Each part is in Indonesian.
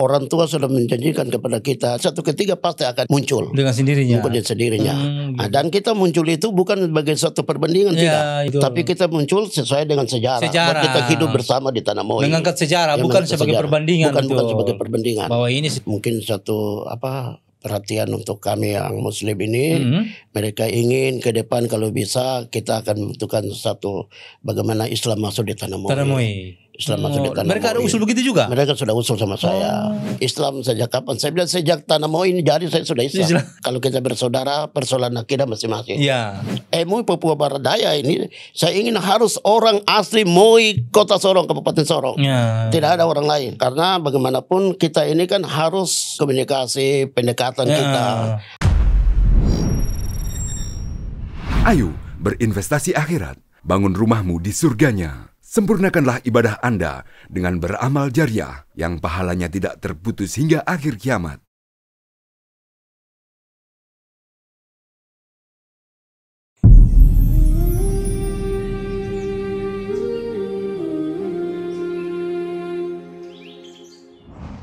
orang tua sudah menjanjikan kepada kita satu ketika pasti akan muncul dengan sendirinya. dengan sendirinya. Gitu. Dan kita muncul itu bukan sebagai satu perbandingan tidak, Itu. tapi kita muncul sesuai dengan sejarah. Buat kita hidup bersama di Tanah Moi. Mengangkat sejarah, bukan sebagai perbandingan. Bukan sebagai perbandingan. Bahwa ini mungkin satu perhatian untuk kami yang Muslim ini, mereka ingin ke depan kalau bisa kita akan membentukkan satu bagaimana Islam masuk di Tanah Moi. Islam masuk di Tanah Moi. Mereka ada usul begitu juga? Mereka sudah usul sama saya. Islam sejak kapan? Saya bilang sejak Tanah Moi ini jadi saya sudah Islam. Kalau kita bersaudara, persoalan akidah masing-masing. Iya. Moi Papua Barat Daya ini saya ingin harus orang asli Moi, Kota Sorong, Kabupaten Sorong. Ya. Tidak ada orang lain. Karena bagaimanapun kita ini kan harus komunikasi, pendekatan kita. Ayo berinvestasi akhirat, bangun rumahmu di surganya. Sempurnakanlah ibadah Anda dengan beramal jariah yang pahalanya tidak terputus hingga akhir kiamat.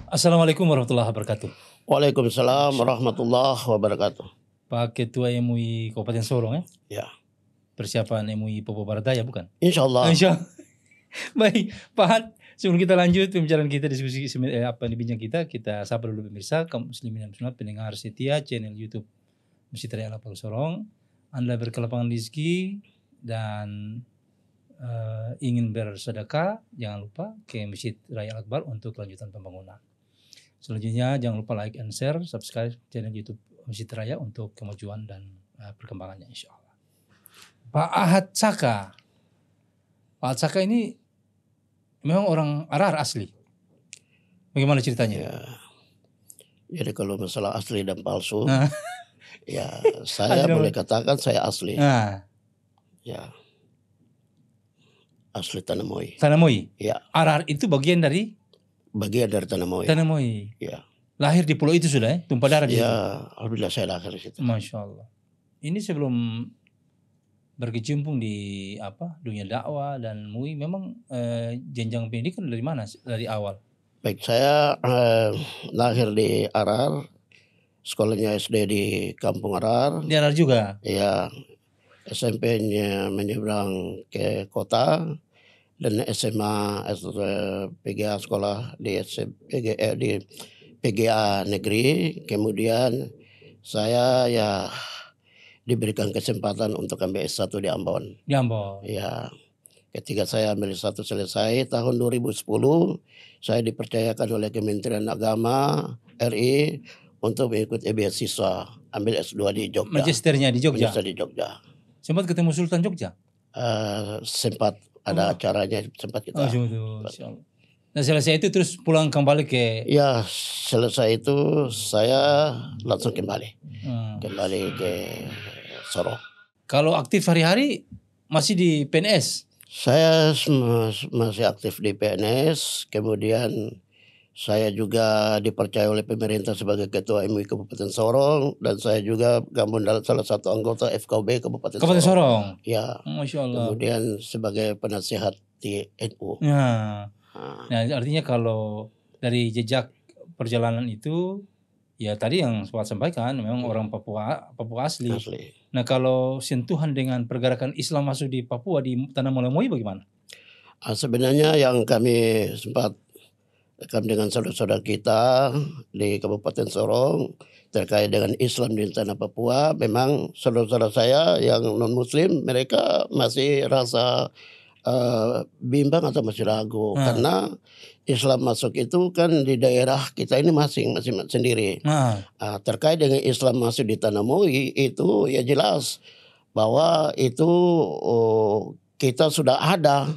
Assalamualaikum warahmatullahi wabarakatuh. Waalaikumsalam warahmatullahi wabarakatuh. Pak Ketua MUI Kabupaten Sorong ya. Persiapan MUI Papua Barat Daya bukan? Insyaallah. Baik, Pak Han, sebelum kita lanjut pembicaraan kita, diskusi apa yang dibincang kita sapa dulu pemirsa kaum muslimin dan muslimat pendengar setia channel YouTube Masjid Raya Al-Akbar Sorong. Anda berkelapangan rezeki dan ingin bersedekah, jangan lupa ke Masjid Raya Al-Akbar untuk kelanjutan pembangunan. Selanjutnya jangan lupa like and share, subscribe channel YouTube Masjid Raya untuk kemajuan dan perkembangannya insyaallah. Pak Ahad Saka. Pak Ahad Saka ini memang orang Arar asli. Bagaimana ceritanya? Ya. Jadi kalau masalah asli dan palsu, ya saya boleh katakan saya asli. Ya. Asli Tanah Moi. Tanah Moi? Ya. Arar itu bagian dari? Bagian dari Tanah Moi. Tanah Moi. Ya. Lahir di pulau itu sudah tumpah darah di situ? Ya, alhamdulillah saya lahir di situ. Masya Allah. Ini sebelum berkecimpung di dunia dakwah dan MUI memang jenjang pendidikan dari mana dari awal? Baik, saya lahir di Arar, sekolahnya SD di Kampung Arar. Di Arar juga? Iya, SMP-nya menyeberang ke kota dan SMA PGA sekolah di PGA negeri. Kemudian saya diberikan kesempatan untuk ambil S1 di Ambon. Di Ambon. Ya. Ketika saya ambil S1 selesai tahun 2010, saya dipercayakan oleh Kementerian Agama RI untuk mengikuti beasiswa ambil S2 di Jogja. Magisternya di Jogja. Magister di Jogja. Sempat ketemu Sultan Jogja? Sempat ada acaranya, sempat kita. Nah selesai itu terus pulang kembali ke? Ya selesai itu saya langsung kembali ke Sorong. Kalau aktif hari-hari masih di PNS? Saya masih aktif di PNS, kemudian saya juga dipercaya oleh pemerintah sebagai Ketua MUI Kabupaten Sorong dan saya juga gabung dalam salah satu anggota FKB Kabupaten Sorong. Ya. Masya Allah. Kemudian sebagai penasihat di NU. Nah, artinya kalau dari jejak perjalanan itu, ya tadi yang saya sampaikan memang orang Papua asli. Nah kalau sentuhan dengan pergerakan Islam masuk di Papua di Tanah Moi bagaimana? Sebenarnya yang kami sempat rekam dengan saudara-saudara kita di Kabupaten Sorong terkait dengan Islam di tanah Papua, memang saudara-saudara saya yang non Muslim mereka masih rasa bimbang atau masih ragu karena Islam masuk itu kan di daerah kita ini masing sendiri. Terkait dengan Islam masuk di Tanah Moi itu ya jelas bahwa itu kita sudah ada,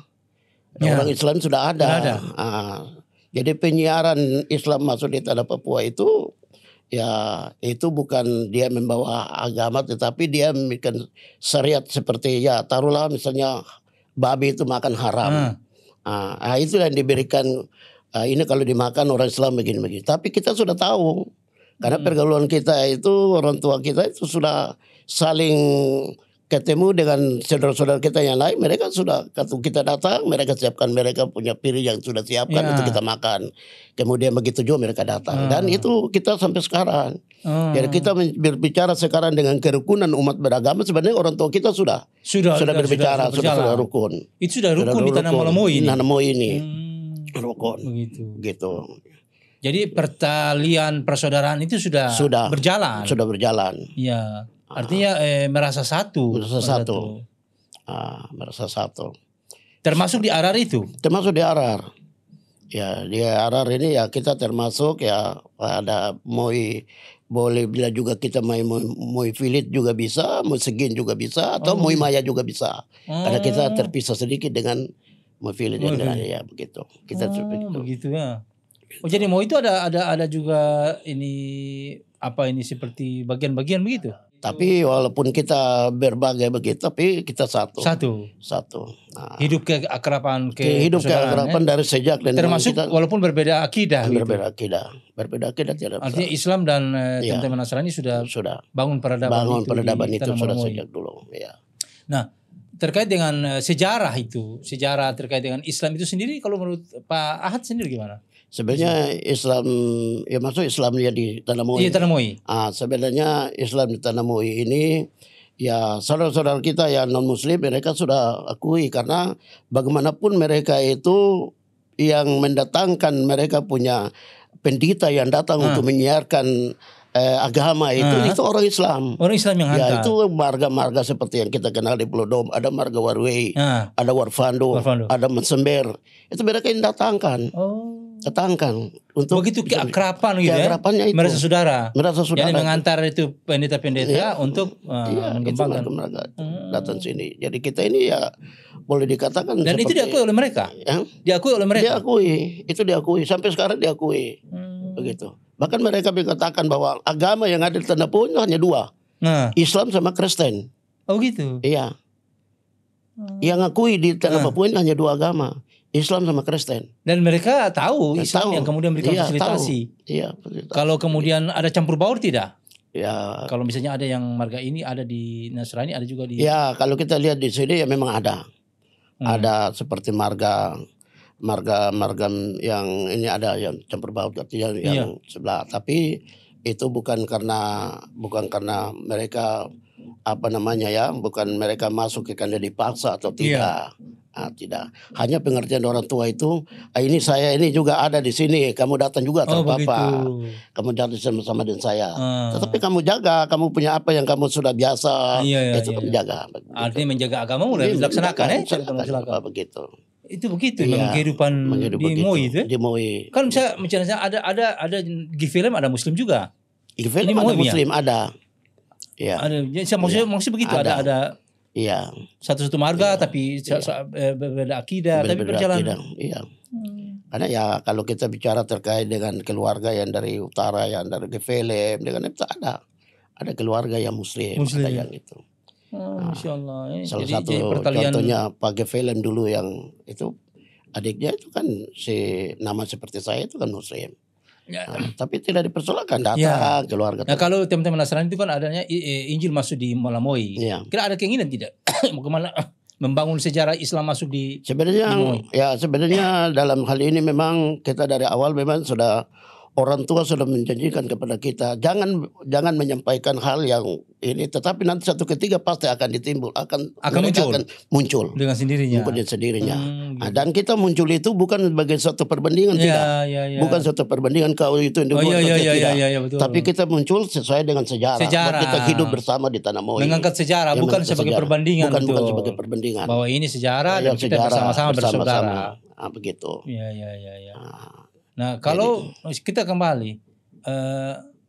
orang Islam sudah ada. Jadi penyiaran Islam masuk di tanah Papua itu ya itu bukan dia membawa agama tetapi dia memberikan syariat seperti ya taruhlah misalnya babi itu makan haram. Itu yang diberikan ini kalau dimakan orang Islam begini-begini. Tapi kita sudah tahu karena pergaulan kita itu orang tua kita itu sudah saling ketemu dengan saudara-saudara kita yang lain, mereka sudah kita datang, mereka siapkan, mereka punya piring yang sudah siapkan Ya. untuk kita makan. Kemudian begitu juga mereka datang, dan itu kita sampai sekarang. Jadi kita berbicara sekarang dengan kerukunan umat beragama, sebenarnya orang tua kita sudah berbicara, sudah rukun. Itu sudah rukun di Tanah Molomoy ini. Tanah Molomoy ini rukun. Begitu. Gitu. Jadi pertalian persaudaraan itu sudah berjalan. Sudah berjalan. Iya. Artinya merasa satu. Merasa satu. Termasuk di Arar itu. Termasuk di Arar. Ya, di Arar ini ya kita termasuk ya, ada Moi, boleh bila juga kita Moi Filit juga bisa, Moi Segin juga bisa, atau Moi Maya juga bisa. Karena kita terpisah sedikit dengan Moi Filit yang lain, ya begitu. Kita begitu ya. Oh, jadi Moi itu ada juga ini seperti bagian-bagian begitu. Tapi walaupun kita berbagai begitu, tapi kita satu. Nah, hidup keakraban dari sejak, dan termasuk kita, walaupun berbeda akidah. Berbeda akidah tidak. Artinya Islam dan teman-teman Nasrani sudah bangun peradaban itu sudah sejak dulu. Ya. Nah, terkait dengan sejarah terkait dengan Islam itu sendiri, kalau menurut Pak Ahad sendiri gimana? Sebenarnya Islam, ya masuk Islamnya di Tanah Molomoy. Iya, Tanah Molomoy. Sebenarnya Islam di Tanah Molomoy ini, ya saudara-saudara kita yang non Muslim mereka sudah akui, karena bagaimanapun mereka itu yang mendatangkan, mereka punya pendeta yang datang untuk menyiarkan agama itu orang Islam. Orang Islam yang hantar. Ya, itu marga-marga seperti yang kita kenal di Pulau Dom. Ada marga Warwey, ada Warfando, ada Mensember. Itu mereka yang datangkan. Datangkan untuk begitu keakraban gitu ya. Itu. Merasa saudara. Jadi mengantar itu pendeta-pendeta untuk mengembangkan mereka datang sini. Jadi kita ini ya boleh dikatakan. Dan itu diakui oleh mereka. Diakui oleh mereka. Diakui sampai sekarang diakui. Begitu. Bahkan mereka berkatakan bahwa agama yang ada di Tanah Molomoy hanya dua. Islam sama Kristen. Oh gitu. Iya. Yang akui di Tanah Papua hanya dua agama, Islam sama Kristen. Dan mereka tahu Islam yang kemudian berikan fasilitasi. Iya. Kalau kemudian ada campur baur tidak? Ya. Kalau misalnya ada yang marga ini ada di Nasrani, ada juga di. Ya, kalau kita lihat di sini ya memang ada. Ada seperti marga yang ini ada yang campur baur artinya yang sebelah. Tapi itu bukan karena mereka bukan mereka masuk karena dipaksa atau tidak. Tidak. Hanya pengertian orang tua itu, saya ini juga ada di sini, kamu datang juga tanpa apa. Kamu datang sama-sama dengan saya. Tetapi kamu jaga, kamu punya apa yang kamu sudah biasa, itu kamu jaga. Artinya menjaga agama mulai dilaksanakan begitu. Itu begitu memang kehidupan di Moi itu. Di Moi. Kan misalnya ada Gifilem, ada Muslim juga. Gifilem ada Muslim ada. Iya. Maksudnya begitu ada. Iya. Satu marga tapi berbeda akidah, tapi berjalan. Iya. Karena ya kalau kita bicara terkait dengan keluarga yang dari utara, yang dari Gifilem, dengan itu ada keluarga yang Muslim. Ada yang itu. Masya Allah. Salah satu contohnya Pak Gifilem dulu yang itu adiknya itu kan nama seperti saya itu kan Muslim. Tapi tidak dipersoalkan data keluarga. Nah, kalau teman-teman Nasrani itu kan adanya Injil masuk di Molomoy. Kira ada keinginan tidak bagaimana membangun sejarah Islam masuk di Molomoy? Sebenarnya dalam hal ini memang kita dari awal memang sudah orang tua sudah menjanjikan kepada kita jangan menyampaikan hal yang ini, tetapi nanti satu ketika pasti akan muncul dengan sendirinya. Dan kita muncul itu bukan sebagai satu perbandingan, tidak. Bukan satu perbandingan kau itu yang tidak. Tapi kita muncul sesuai dengan sejarah. Kita hidup bersama di Tanah Molomoy. Mengangkat sejarah bukan sebagai perbandingan. Bukan sebagai perbandingan. Bahwa ini sejarah dan kita bersama-sama bersaudara. Begitu. Nah, kalau kita kembali,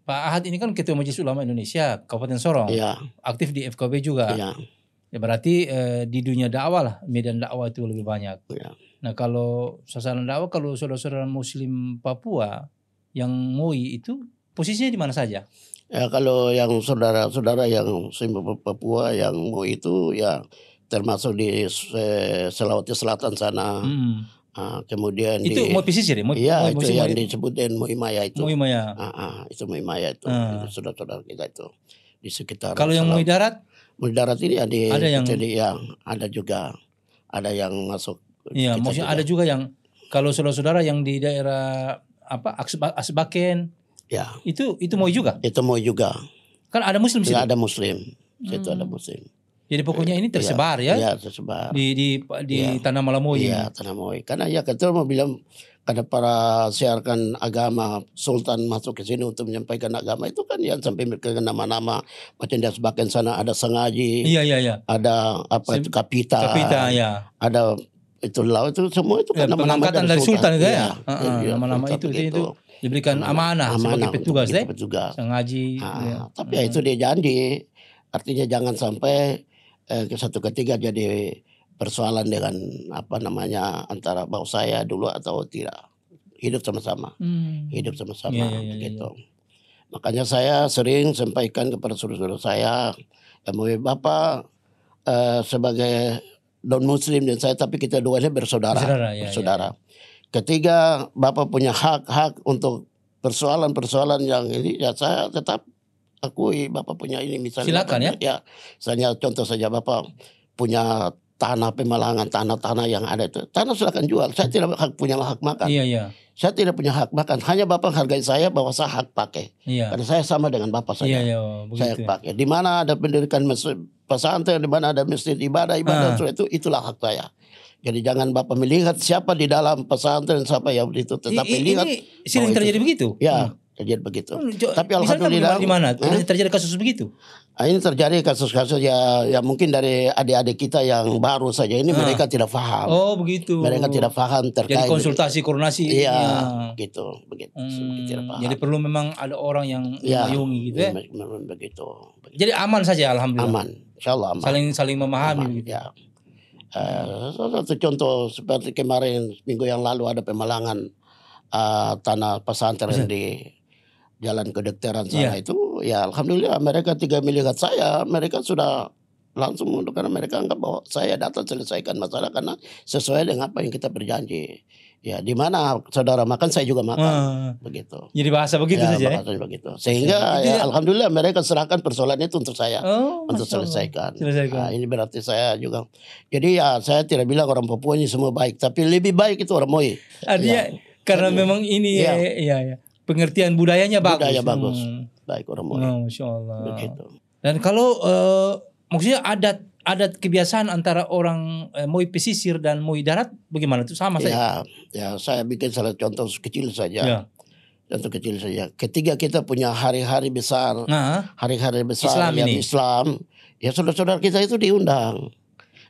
Pak Ahad ini kan Ketua Majelis Ulama Indonesia Kabupaten Sorong, aktif di FKB juga. Ya, berarti di dunia dakwah lah, medan dakwah itu lebih banyak. Nah, kalau sasaran dakwah, kalau saudara-saudara Muslim Papua yang Moi itu posisinya di mana saja? Ya, kalau yang saudara-saudara yang Muslim Papua yang Moi itu ya termasuk di Sulawesi Selatan sana. Kemudian itu Moi pesisir ya? Itu yang disebutin Moi Maya itu. Moi Maya. Itu Moi Maya itu. Saudara-saudara kita itu di sekitar. Kalau yang Moi darat? Mudik darat ini Ada yang- ada juga, ada yang masuk. Iya, kita maksudnya juga. ada juga yang kalau saudara-saudara yang di daerah Asbaken Ya, itu MOI juga. itu mau juga. Kan ada muslim sih. Tidak ada muslim, situ ada muslim. Jadi pokoknya ini tersebar ya. Iya, tersebar. Di Iya. Tanah Malamoy. Iya, Tanah Moi. Karena ya kita mau bilang kada para siarkan agama Sultan masuk ke sini untuk menyampaikan agama itu kan yang sampai mereka nama-nama macam di Asbaken sana ada Sengaji, Iya. ada apa itu Kapita, Ya. ada itu laut itu semua itu Ya, kan nama-nama pengangkatan dari Sultan itu ya. Iya, iya, Nama-nama Sultan itu diberikan amanah sebagai petugas deh. petugas. Sengaji. Tapi ya itu dia janji, artinya jangan sampai ke satu ketiga jadi persoalan dengan apa namanya antara bau saya dulu atau tidak, hidup sama-sama, hidup sama-sama Iya. begitu. Makanya saya sering sampaikan kepada saudara-saudara saya, Bapak sebagai non muslim dan saya, tapi kita dua ini bersaudara. Ya. Ketika Bapak punya hak untuk persoalan-persoalan yang ini, ya saya tetap akui Bapak punya ini. Misalnya Silakan Bapak, ya. Misalnya contoh saja Bapak punya tanah pemalangan, tanah-tanah yang ada itu, tanah silakan jual. Saya tidak punya hak makan. Iya. Saya tidak punya hak makan. Hanya Bapak hargai saya bahwa saya hak pakai. Iya. Karena saya sama dengan Bapak saja. Iya, Saya begitu. pakai. Di mana ada pendidikan pesantren, di mana ada masjid ibadah itulah hak saya. Jadi jangan Bapak melihat siapa di dalam pesantren, siapa yang itu, tetapi lihat ini sering bahwa terjadi begitu. ya terjadi begitu. Tapi Misalnya alhamdulillah di mana terjadi kasus begitu? ini terjadi kasus-kasus ya mungkin dari adik-adik kita yang baru saja ini mereka tidak paham. Oh begitu. Mereka tidak paham terkait. Jadi konsultasi koordinasi. Iya, begitu. Tidak paham. Jadi perlu memang ada orang yang memayungi gitu ya. Begitu. Jadi aman saja alhamdulillah. Aman, insyaallah aman. Saling memahami Aman, gitu. ya. Satu contoh seperti kemarin minggu yang lalu ada pemalangan tanah pesantren di Jalan Kedokteran sana itu, ya alhamdulillah mereka 3 melihat saya, mereka sudah langsung mundur karena mereka anggap bahwa saya datang selesaikan masalah karena sesuai dengan apa yang kita berjanji. Ya di mana saudara makan saya juga makan, begitu. Jadi bahasa begitu ya, saja. Bahasanya begitu. Sehingga ya, alhamdulillah mereka serahkan persoalan itu untuk saya untuk selesaikan. Nah, ini berarti saya juga. Jadi ya saya tidak bilang orang Papua ini semua baik, tapi lebih baik itu orang Moi. Artinya karena memang ini ya. Pengertian budayanya bagus. Budaya bagus. Baik orang Moi. Masya Allah. Begitu. Dan kalau maksudnya adat kebiasaan antara orang Moi pesisir dan Moi darat bagaimana itu sama saja? Ya saya bikin salah contoh kecil saja. Ya. Contoh kecil saja. Ketika kita punya hari-hari besar, hari-hari besar Islam yang ini. Islam, ya saudara-saudara kita itu diundang.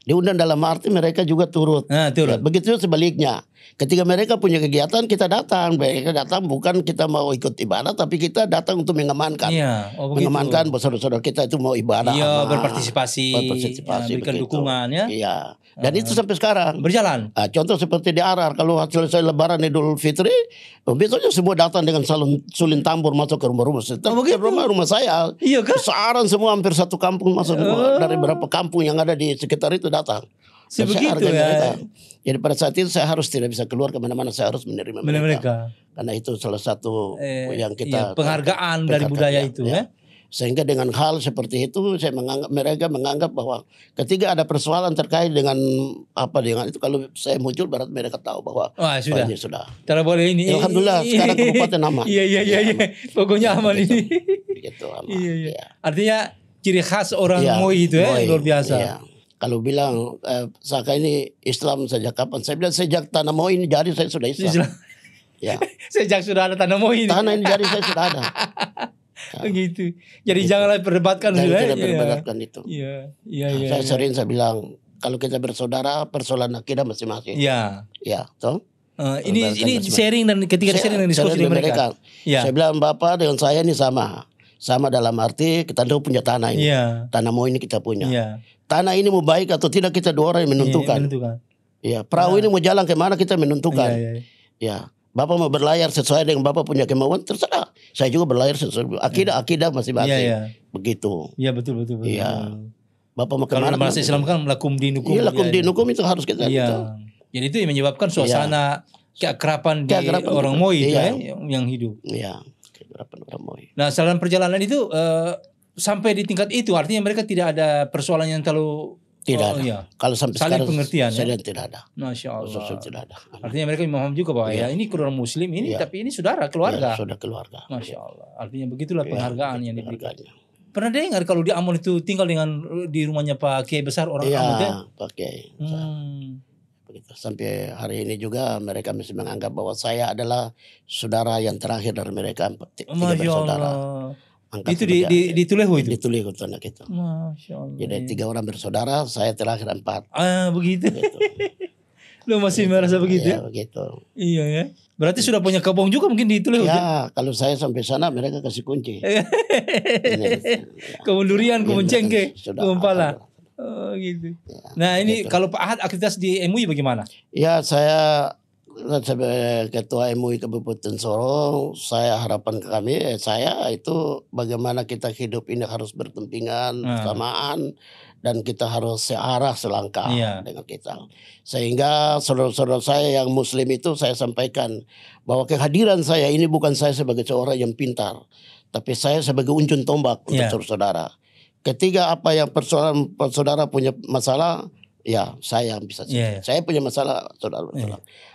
Diundang dalam arti mereka juga turut. Turut. Ya, begitu sebaliknya. Ketika mereka punya kegiatan kita datang. Mereka datang bukan kita mau ikut ibadah, tapi kita datang untuk mengamankan. Iya, mengamankan saudara-saudara kita itu mau ibadah. Iya, berpartisipasi, berikan dukungan ya. Iya. Dan itu sampai sekarang berjalan. Contoh seperti di Arar, kalau selesai Lebaran Idul Fitri, besoknya semua datang dengan sulin tambur masuk ke rumah-rumah. Rumah saya. Iya kan? Besaran semua hampir satu kampung masuk dari beberapa kampung yang ada di sekitar itu datang. Sebegitu ya. Jadi pada saat itu saya harus tidak bisa keluar kemana-mana, saya harus menerima mereka. Karena itu salah satu yang kita penghargaan dari budaya itu ya. Sehingga dengan hal seperti itu mereka menganggap bahwa ketika ada persoalan terkait dengan dengan itu, kalau saya muncul berarti mereka tahu bahwa sudah. Ini sudah. Tidak boleh ini. Alhamdulillah sekarang kabupaten aman. Iya. Pokoknya aman ini. Begitu aman. Iya. Artinya ciri khas orang Moi itu luar biasa. Iya. Kalau bilang Saka ini Islam sejak kapan? Saya bilang sejak tanah Moi ini jadi saya sudah Islam. Ya. Sejak sudah ada tanah Moi ini. Tanah ini jadi saya sudah ada. Begitu. Jadi janganlah perdebatkan tidak perdebatkan itu. Iya. Saya sering bilang kalau kita bersaudara persoalan akidah masing-masing. Iya. Ya, toh. Ini sharing dan ketika sharing dan diskusi dengan mereka. Ya. Saya bilang Bapak dengan saya ini sama dalam arti kita punya tanah ini. Iya. Tanah Moi ini kita punya. Iya. Tanah ini mau baik atau tidak kita dua orang yang menentukan. Ya, perahu ini mau jalan kemana kita menentukan. Ya. Bapak mau berlayar sesuai dengan Bapak punya kemauan, terserah. Saya juga berlayar sesuai akidah masing-masing. Begitu. Iya betul. Iya. Bapak mau kemana? Kalau bahasa Islam kan lakum dinukum. Iya, lakum dinukum itu harus kita. Iya. Jadi itu yang menyebabkan suasana keakraban di orang Moi itu yang hidup. Iya, keakraban orang Moi. Nah, dalam perjalanan itu sampai di tingkat itu artinya mereka tidak ada persoalan yang terlalu Tidak ada. iya. Kalau sampai Saling sekarang pengertian, ya? saya tidak ada. Masya Allah. Khususnya tidak ada. Artinya mereka memaham juga bahwa ya ini keluarga muslim ini Iya. tapi ini saudara keluarga. Ya, sudah keluarga. Masya Allah. Artinya begitulah Ya, penghargaan yang diberikan. Penghargaannya. Pernah dengar kalau di Ambon itu tinggal dengan di rumahnya Pak Kiai besar orang Iya, Ambon ya? pakai. Begitu. Sampai hari ini juga mereka masih menganggap bahwa saya adalah saudara yang terakhir dari mereka, tiga Masya bersaudara. Allah. Angkat Itu sebagai- di Tulehu itu. di Tulehu itu anak itu. Masya Allah. Jadi 3 orang bersaudara, saya terakhir 4. Begitu. Gitu. Lo masih merasa begitu? Ya, begitu. Iya ya. Berarti sudah punya kebong juga mungkin di Tulehu. Ya, kalau saya sampai sana mereka kasih kunci. Ini, Kebun durian, kebun Iya, cengkeh, sudah kebun pala. ada. Oh gitu. Nah ini gitu. kalau Pak Ahad aktivitas di MUI bagaimana? Ya, saya sebagai ketua MUI Kabupaten Sorong, saya harapan kami, saya itu bagaimana kita hidup ini harus berdampingan, bersamaan, dan kita harus searah selangkah Iya. dengan kita. Sehingga saudara-saudara saya yang muslim itu saya sampaikan bahwa kehadiran saya ini bukan saya sebagai seorang yang pintar, tapi saya sebagai ujung tombak untuk Iya. saudara. Ketika apa yang persoalan saudara punya masalah, ya saya yang bisa. Iya. Saya punya masalah, saudara.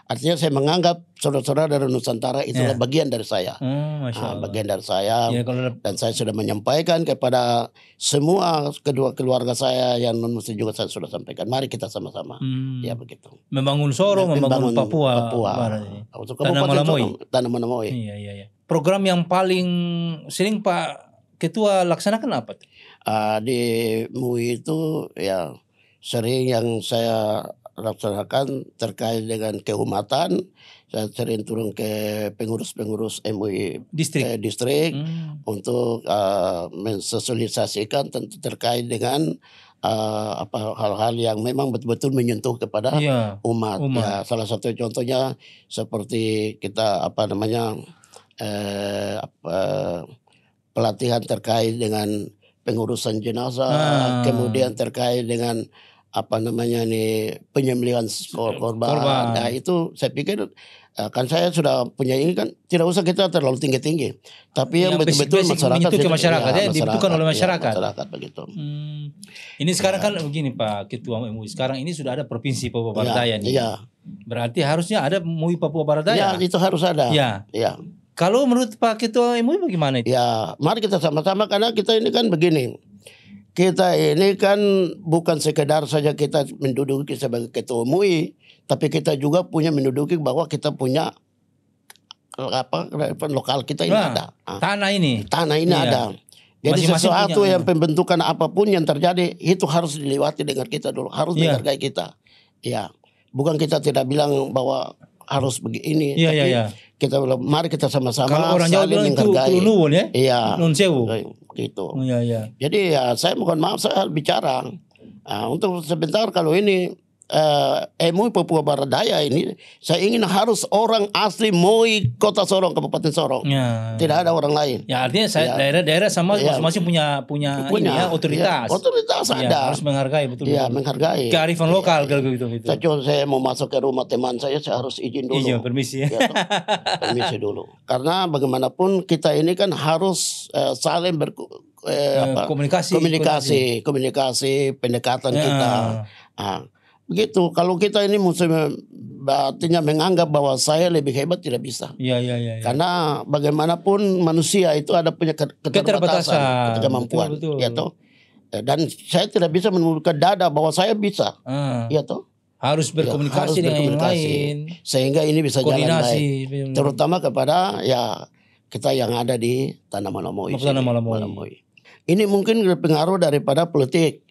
Artinya saya menganggap saudara-saudara dari Nusantara itu Iya. bagian dari saya. Masya Allah. Bagian dari saya. Ya, kalau Dan saya sudah menyampaikan kepada semua kedua keluarga saya yang non muslim juga saya sudah sampaikan. Mari kita sama-sama. Ya begitu. membangun Sorong, membangun Papua. Barat ini. Untuk Tanah Kabupaten Malamoy. Sorong, Tanah Malamoy. Iya. Program yang paling sering Pak Ketua laksanakan apa? Di MUI itu ya sering yang saya laksanakan terkait dengan keumatan. Saya sering turun ke pengurus-pengurus MUI Distrik. distrik untuk mensosialisasikan tentu terkait dengan hal-hal yang memang betul-betul menyentuh kepada Iya. umat. Ya, salah satu contohnya seperti kita pelatihan terkait dengan pengurusan jenazah, kemudian terkait dengan penyembelihan korban. Nah, itu saya pikir kan saya sudah punya ini kan tidak usah kita terlalu tinggi-tinggi, tapi yang betul-betul masyarakat menyentuh ke itu, masyarakat ya, dibutuhkan oleh masyarakat. Masyarakat begitu. Ini sekarang kan begini Pak Ketua MUI, sekarang ini sudah ada provinsi Papua Barat Daya nih. Iya. Berarti harusnya ada MUI Papua Barat Daya. Ya, itu harus ada. Ya. Ya. Kalau menurut Pak Ketua MUI bagaimana itu? Ya, mari kita sama-sama karena kita ini kan begini. Kita ini kan bukan sekedar saja kita menduduki sebagai ketua MUI, tapi kita juga punya menduduki bahwa kita punya lokal kita ini ada. Tanah ini. Tanah ini ada. Jadi Masing-masing sesuatu punya, yang pembentukan apapun yang terjadi itu harus dilewati dengan kita dulu, harus menghargai kita. Ya, bukan kita tidak bilang bahwa harus begini, tapi kita bilang mari kita sama-sama kalau orang Jawa bilang itu nuwun ya. Iya. Nun sewu. Gitu. Iya. Jadi ya saya mohon maaf saya bicara untuk sebentar kalau ini MUI Papua Barat Daya ini saya ingin harus orang asli MUI Kota Sorong, Kabupaten Sorong. Ya. Tidak ada orang lain. Ya artinya daerah-daerah sama masing-masing punya ini ya, otoritas. Otoritas Ya, ada. harus menghargai betul. Iya, menghargai. Kearifan lokal kalau gitu. Saya mau masuk ke rumah teman saya harus izin dulu. Iya, permisi. Ya, permisi dulu. Karena bagaimanapun kita ini kan harus saling komunikasi, pendekatan kita. Begitu. Kalau kita ini artinya menganggap bahwa saya lebih hebat tidak bisa. Iya. Karena bagaimanapun manusia itu ada punya keterbatasan, kemampuan. Betul. Ya toh. Dan saya tidak bisa menundukkan dada bahwa saya bisa. Ya toh. Harus berkomunikasi dengan yang lain. Sehingga ini bisa jalan baik. Benar. Terutama kepada kita yang ada di Tanah Malamoy. Ini mungkin pengaruh daripada politik.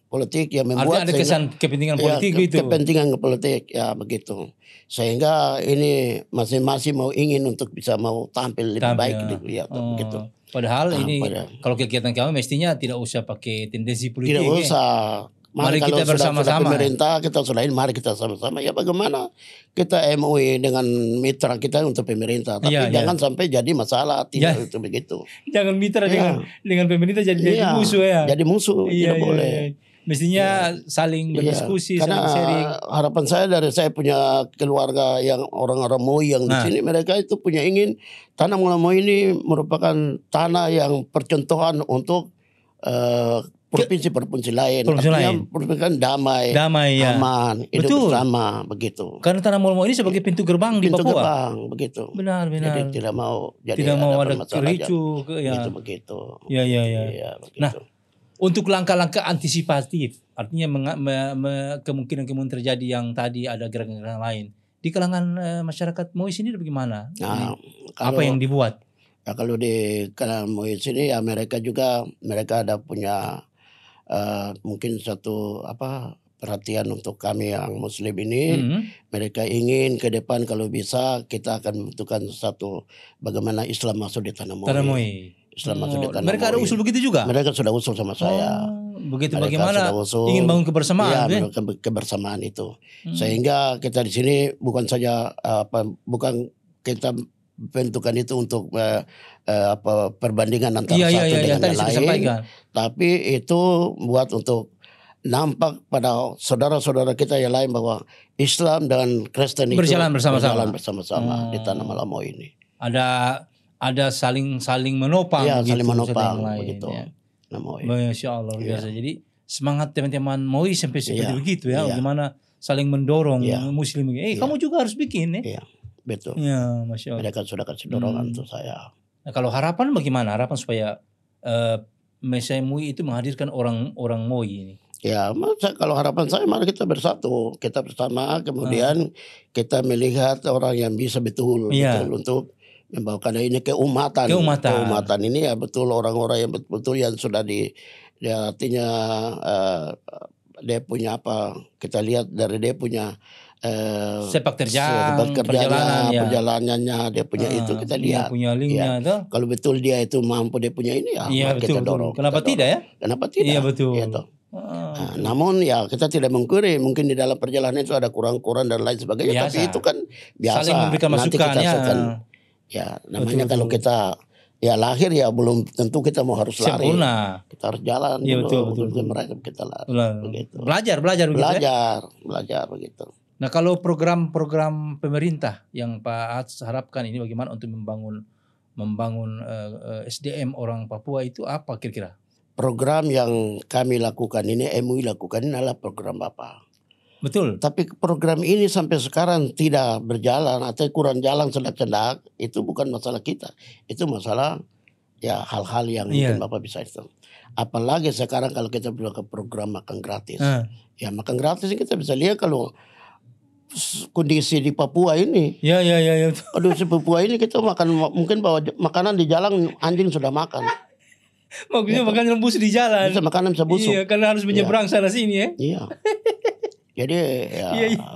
Politik yang membuat ada kesan kepentingan politik gitu. Kepentingan politik ya begitu. Sehingga ini masing-masing mau ingin untuk bisa mau tampil lebih baik begitu. Padahal kalau kegiatan kami mestinya tidak usah pakai tendensi politik. Tidak usah. Mari kita bersama-sama. Pemerintah kita selain mari kita sama-sama. Ya bagaimana kita MUI dengan mitra kita untuk pemerintah. Tapi jangan sampai jadi masalah. Tidak itu begitu. Jangan mitra dengan pemerintah jadi musuh ya. Jadi musuh. Tidak boleh. Mestinya saling berdiskusi, karena saling sharing. harapan saya dari saya punya keluarga yang orang-orang Moi yang di sini, mereka itu punya ingin tanah Moi ini merupakan tanah yang percontohan untuk provinsi-provinsi lain. Artinya merupakan damai, aman, hidup bersama begitu. Karena tanah Moi ini sebagai pintu gerbang di Papua. Pintu gerbang begitu. Benar. Jadi tidak mau ada kericu. Itu begitu. Ya. Begitu. Nah, untuk langkah-langkah antisipatif, artinya kemungkinan terjadi yang tadi ada gerakan-gerakan lain di kalangan masyarakat Moi sini bagaimana? Nah, apa yang dibuat? Ya, kalau di kalangan Moi sini ya mereka ada punya mungkin satu perhatian untuk kami yang Muslim ini. Mereka ingin ke depan kalau bisa kita akan membentukkan satu bagaimana Islam masuk di tanah Moi. Islam masuk di tanah mereka Moi. Ada usul begitu juga? Mereka sudah usul sama saya. Begitu mereka bagaimana ingin bangun kebersamaan? Iya, kebersamaan itu. Sehingga kita di sini bukan saja bukan kita bentukan itu untuk perbandingan antara satu dengan yang lain, tapi itu buat untuk nampak pada saudara-saudara kita yang lain bahwa Islam dan Kristen itu berjalan bersama-sama di tanah Moi ini. Ada saling menopang. Ya, gitu, saling menopang begitu. Ya. Masya Allah luar biasa. Jadi semangat teman-teman Moi sampai seperti begitu ya. Bagaimana saling mendorong Muslim. Kamu juga harus bikin ya. Betul. Ya, Masya Allah. Mereka sudah kasih dorongan untuk saya. Nah, kalau harapan bagaimana? Harapan supaya Mesai Moi itu menghadirkan orang Moi ini. Ya, kalau harapan saya mari kita bersatu, kita bersama, kemudian kita melihat orang yang bisa betul untuk membawakan ini keumatan. Keumatan ini ya betul orang-orang yang betul yang sudah artinya dia punya kita lihat dari dia punya sepak terjang, perjalanannya dia punya itu kita lihat. Punya linknya itu. Kalau betul dia itu mampu dia punya ini kita dorong. Kenapa tidak ya? Kenapa tidak? Iya betul. Gitu. Namun ya kita tidak mengkuri, mungkin di dalam perjalanan itu ada kurang-kurang dan lain sebagainya. Biasa. Tapi itu kan biasa. Saling memberikan masukan ya namanya kalau kita lahir ya belum tentu kita mau harus lari. Sempurna. Kita harus jalan dulu. Betul. Mereka kita lari. Begitu. Belajar begitu. Nah, kalau program-program pemerintah yang Pak Ats harapkan ini bagaimana untuk membangun SDM orang Papua itu apa kira-kira? Program yang kami lakukan ini, MUI lakukan ini adalah program Bapak. Betul. Tapi program ini sampai sekarang tidak berjalan atau kurang jalan sendak-sendak, itu bukan masalah kita. Itu masalah ya hal-hal yang mungkin Bapak bisa itu. Apalagi sekarang kalau kita bilang ke program makan gratis. Ya makan gratis kita bisa lihat kalau kondisi di Papua ini. Ya. Kondisi Papua ini kita mungkin bawa makanan di jalan anjing sudah makan. Maksudnya makanan busuk di jalan. Makanan bisa busuk. Iya, karena harus menyeberang sana sini ya. Iya. Jadi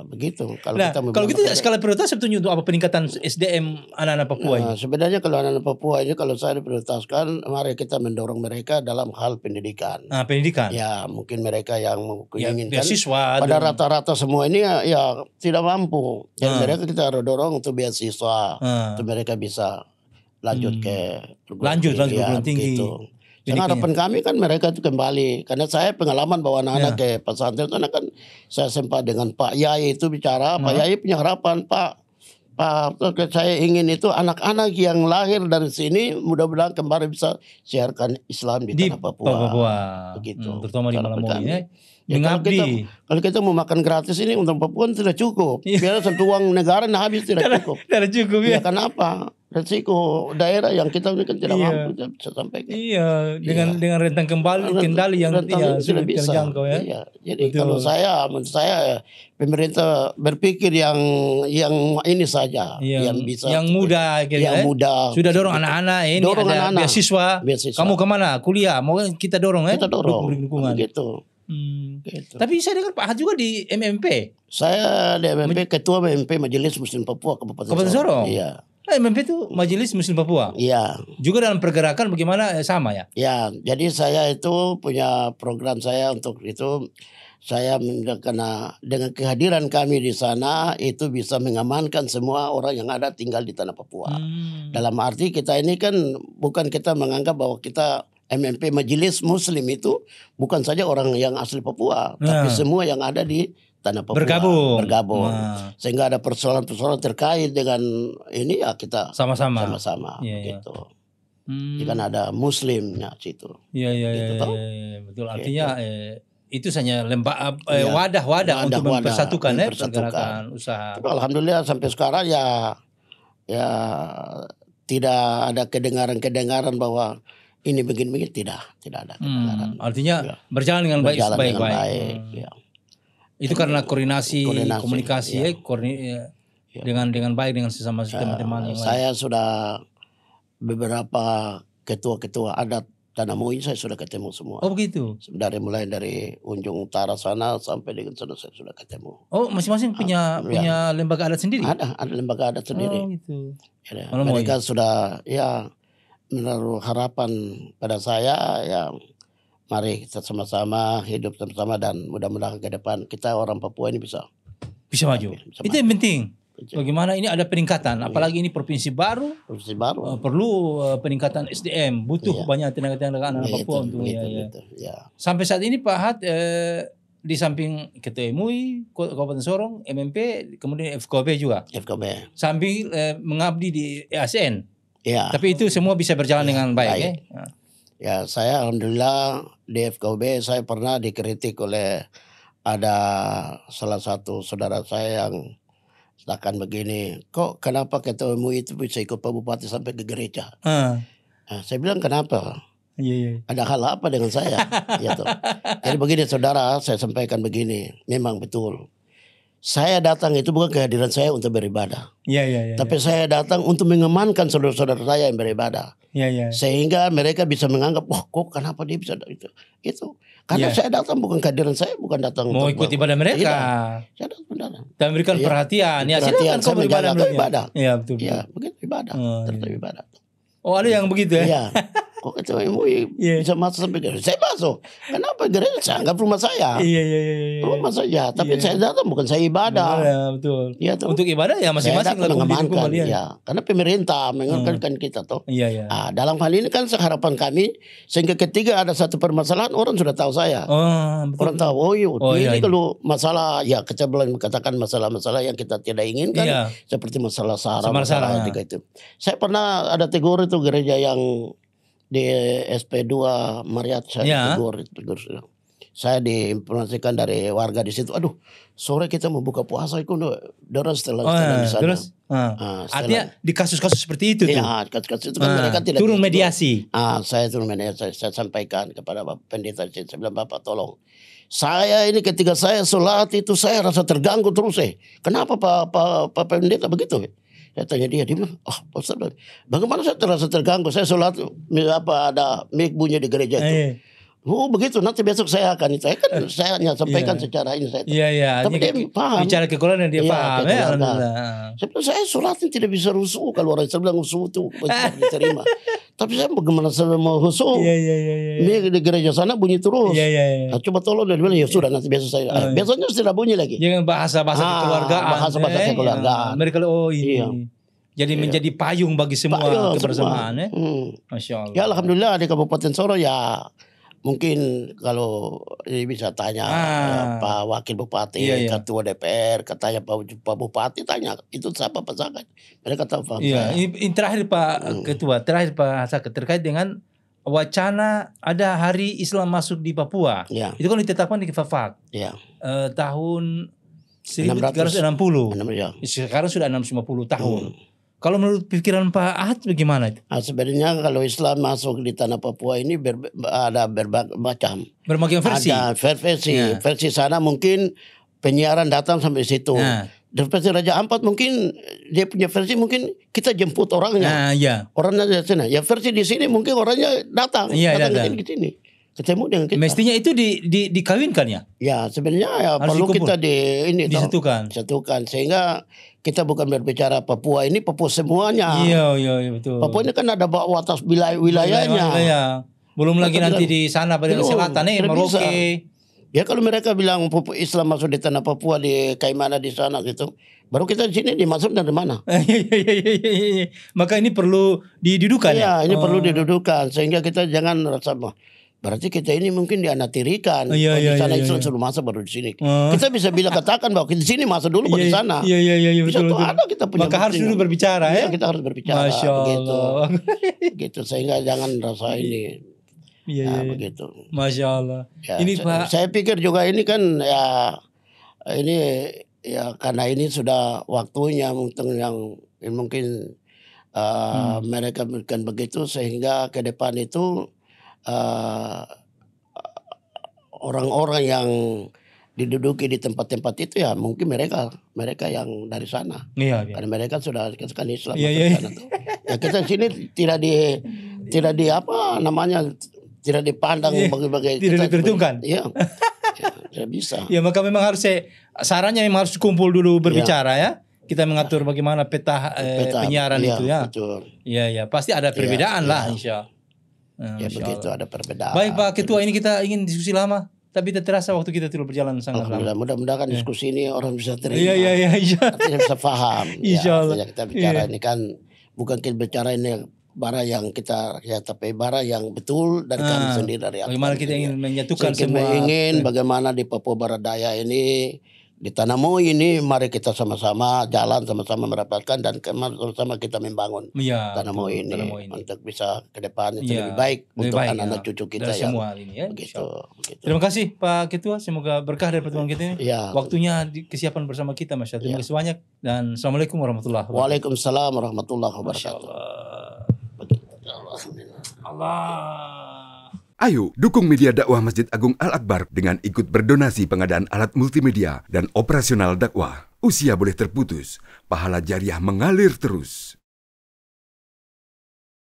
begitu. Kalau gitu skala prioritas sebetulnya untuk apa peningkatan SDM anak-anak Papua ini? Sebenarnya kalau anak-anak Papua ini kalau saya prioritaskan, mari kita mendorong mereka dalam hal pendidikan. Pendidikan. Ya mungkin mereka yang menginginkan. Beasiswa. Pada rata-rata semua ini ya tidak mampu. Jadi mereka kita harus dorong untuk beasiswa, untuk mereka bisa lanjut ke perguruan tinggi. Gitu. Karena harapan kami kan mereka itu kembali. Karena saya pengalaman bawa anak-anak ke pesantren karena kan saya sempat dengan Pak Yai itu bicara. Pak Yai punya harapan, Pak saya ingin itu anak-anak yang lahir dari sini mudah-mudahan kembali bisa siarkan Islam di tanah Papua. Begitu. Terutama di Malamoy ya. Kalau kita mau makan gratis ini untuk Papua tidak cukup. Biar satu uang negara habis tidak cukup. Tidak cukup ya. Kenapa? Resiko daerah yang kita ini kan tidak mampu bisa sampaikan. Iya, dengan rentang kendali yang sudah terjangkau ya. Iya. Jadi kalau menurut saya pemerintah berpikir yang ini saja, yang bisa, yang mudah, mudah. Sudah dorong anak-anak ini dorong ada anak-anak. beasiswa. Kamu kemana? Kuliah? Mau kita dorong Kita dorong. Dukungan. Gitu. Tapi saya dengar Pak Hat juga di MMP. Saya di MMP ketua MMP Majelis Muslim Papua Kabupaten Sorong. Iya. MMP itu Majelis Muslim Papua. Iya. Juga dalam pergerakan bagaimana sama ya? Ya, jadi saya itu punya program saya untuk itu. Saya karena dengan kehadiran kami di sana itu bisa mengamankan semua orang yang ada tinggal di tanah Papua. Dalam arti kita ini kan bukan kita menganggap bahwa kita MMP Majelis Muslim itu bukan saja orang yang asli Papua, tapi semua yang ada di tanah Papua bergabung. Sehingga ada persoalan-persoalan terkait dengan ini ya kita sama-sama gitu. Jika ada Muslimnya situ. Iya, betul. Artinya itu hanya wadah untuk mempersatukan pergerakan usaha. Tapi alhamdulillah sampai sekarang ya tidak ada kedengaran bahwa ini begini tidak ada kedengaran. Artinya berjalan dengan baik. Ya. Itu karena koordinasi komunikasi dengan baik dengan sesama teman-teman yang lain. Saya sudah beberapa ketua-ketua adat Tanah Mui saya sudah ketemu semua. Oh begitu. Mulai dari ujung utara sana sampai dengan sana saya sudah ketemu. Oh masing-masing punya lembaga adat sendiri? Ada lembaga adat sendiri. Oh gitu. Ya, mereka sudah menaruh harapan pada saya ya, mari kita sama-sama hidup sama-sama dan mudah-mudahan ke depan kita orang Papua ini bisa maju. Itu yang penting. Bagaimana ini ada peningkatan, apalagi ini provinsi baru perlu peningkatan SDM, butuh banyak tenaga-tenaga anak Papua untuk Sampai saat ini Pak Hat di samping Ketua MUI, Kabupaten Sorong, MMP, kemudian FKB juga. Sambil mengabdi di ASN. Ya. Tapi itu semua bisa berjalan dengan baik. Ya, saya alhamdulillah di FKB saya pernah dikritik oleh ada salah satu saudara saya yang sedangkan begini, kok kenapa Ketua MUI itu bisa ikut Pak Bupati sampai ke gereja? Nah, saya bilang kenapa? Ada hal apa dengan saya? Gitu. Jadi begini saudara, saya sampaikan begini, memang betul. Saya datang itu bukan kehadiran saya untuk beribadah. Tapi saya datang untuk mengamankan saudara-saudara saya yang beribadah. Sehingga mereka bisa menganggap, wah kok kenapa dia bisa itu. Karena saya datang bukan kehadiran saya, bukan datang mau ikut ibadah mereka. Saya datang. Dan memberikan perhatian. Silakan kau beribadah. Iya betul. Iya, begitu ibadah. Tetap ibadah. Oh ada yang begitu ya? Iya. Kok Ketua MUI bisa masuk sampai gereja? Saya masuk. Kenapa gereja? Saya anggap rumah saya. Rumah saja. Tapi saya datang bukan saya ibadah. Betul. Ya, untuk ibadah ya masing-masing lah mengamankan. Ya. Karena pemerintah mengamankan kita toh. Dalam hal ini kan harapan kami sehingga ketika ada satu permasalahan orang sudah tahu saya. Orang tahu ini kalau masalah kita boleh katakan masalah-masalah yang kita tidak inginkan seperti masalah sara masalah itu. Saya pernah ada tegur itu gereja yang di SP2 Mariat saya tegur. Saya diinformasikan dari warga di situ. Aduh, sore kita mau buka puasa itu darah setelah di sana. Terus, artinya di kasus-kasus seperti itu ya, kasus-kasus itu kan mereka tidak turun mediasi. Saya turun mediasi. Saya sampaikan kepada Bapak Pendeta. Saya bilang Bapak tolong. Saya ini ketika saya sholat itu saya rasa terganggu terus. Kenapa Pak Pendeta begitu? Saya tanya dia bilang, Ustaz, bagaimana saya terasa terganggu? Saya sholat, ada mic bunyi di gereja itu. Oh begitu, nanti besok saya akan itu. Saya hanya sampaikan secara ini. Tapi dia paham. Bicara kekurangan dia paham. Saya sholatnya tidak bisa rusuh. Kalau orang bilang rusuh itu bisa diterima. Tapi saya bagaimana saya mau rusuh? Di gereja sana bunyi terus. Coba tolong dia bilang, ya sudah nanti besok saya. Besoknya sudah bunyi lagi. Jangan bahasa-bahasa kekeluargaan. Bahasa-bahasa kekeluargaan. Mereka ini. Jadi menjadi payung bagi semua kebersamaan. Masya Allah. Ya alhamdulillah di Kabupaten Sorong ya. Mungkin kalau ini bisa tanya Pak Wakil Bupati, Ketua DPR, katanya Pak Bupati tanya itu siapa Pak Zakat. Mereka tahu paham saya. Ini terakhir Pak Ketua, terakhir Pak Zakat terkait dengan wacana ada Hari Islam masuk di Papua. Itu kan ditetapkan di Fafak. Tahun 1360. Sekarang sudah 650 tahun. Kalau menurut pikiran Pak Ahad bagaimana itu? Sebenarnya kalau Islam masuk di tanah Papua ini ada berbagai macam. Berbagai versi. Ada versi. Versi sana mungkin penyiaran datang sampai situ. Versi Raja Ampat mungkin dia punya versi mungkin kita jemput orangnya. Orangnya di sana. Ya versi di sini mungkin orangnya datang. Datang ke sini. Ketemu dengan kita. Mestinya itu dikawinkan ya? Ya sebenarnya perlu kita disatukan sehingga kita bukan berbicara Papua ini Papua semuanya. Iya betul. Papua ini kan ada batas wilayahnya. Belum lagi nanti di sana pada selatan Merauke. Ya kalau mereka bilang Islam masuk di tanah Papua di kayak mana di sana gitu, baru kita di sini dimasuk dari mana? Iya. Maka ini perlu didudukan ya. Iya, ini perlu didudukan sehingga kita jangan rasa berarti kita ini mungkin dianatirikan. Iya, Kalau iya, di sana iya, Islam iya. suruh masuk baru di sini. Oh. Kita bisa katakan bahwa di sini masuk dulu baru di sana. Iya, Bisa betul, tuh betul. ada kita punya Maka harus buktinya. dulu berbicara Iya, ya. kita harus berbicara Masya begitu. Allah. Gitu sehingga jangan rasa ini. Iya. Begitu. Masya Allah. Ya, Ini Pak. saya pikir juga ini kan ya ini ya karena ini sudah waktunya mungkin mereka berikan begitu sehingga ke depan itu orang-orang yang diduduki di tempat-tempat itu ya mungkin mereka yang dari sana. Iya. Karena mereka sudah kan Islam Iya, masuk iya. ke sana tuh. Ya kita sini tidak di apa namanya tidak dipandang bagi Tidak diperhitungkan. Iya. Ya, tidak bisa. Ya maka memang harus sarannya memang harus kumpul dulu berbicara ya. Kita mengatur bagaimana peta penyiaran iya, itu ya. Betul. Iya. Pasti ada perbedaan lah insya Allah. Ya Masya begitu Allah. ada perbedaan. Baik Pak Ketua, ini kita ingin diskusi lama. Tapi tak terasa waktu kita tidak berjalan sangat lama. Alhamdulillah, mudah-mudahan diskusi ini orang bisa terima. Iya. Artinya bisa paham. Insya Allah. Artinya kita bicara ini kan bukan kita bicara ini bara yang kita ya tapi bara yang betul dari kami sendiri dari Bagaimana kita ingin menyatukan kita semua. ingin bagaimana di Papua Barat Daya ini di Tanamoi ini mari kita sama-sama jalan sama-sama merapatkan dan sama-sama kita membangun Iya, Tanamoi ini Tanamoi ini. untuk bisa ke depan itu Iya, lebih baik lebih untuk baik, anak-anak ya. cucu kita Dari yang semua hal ini ya. begitu, Insya Allah. begitu. Terima kasih Pak Ketua, semoga berkah dari pertemuan kita ini. Ya. Waktunya kesiapan bersama kita Masya Allah. Terima kasih banyak dan Assalamualaikum warahmatullahi wabarakatuh. Waalaikumsalam warahmatullahi Masya wabarakatuh. Allah. Allah. Ayo, dukung media dakwah Masjid Agung Al-Akbar dengan ikut berdonasi pengadaan alat multimedia dan operasional dakwah. Usia boleh terputus, pahala jariah mengalir terus.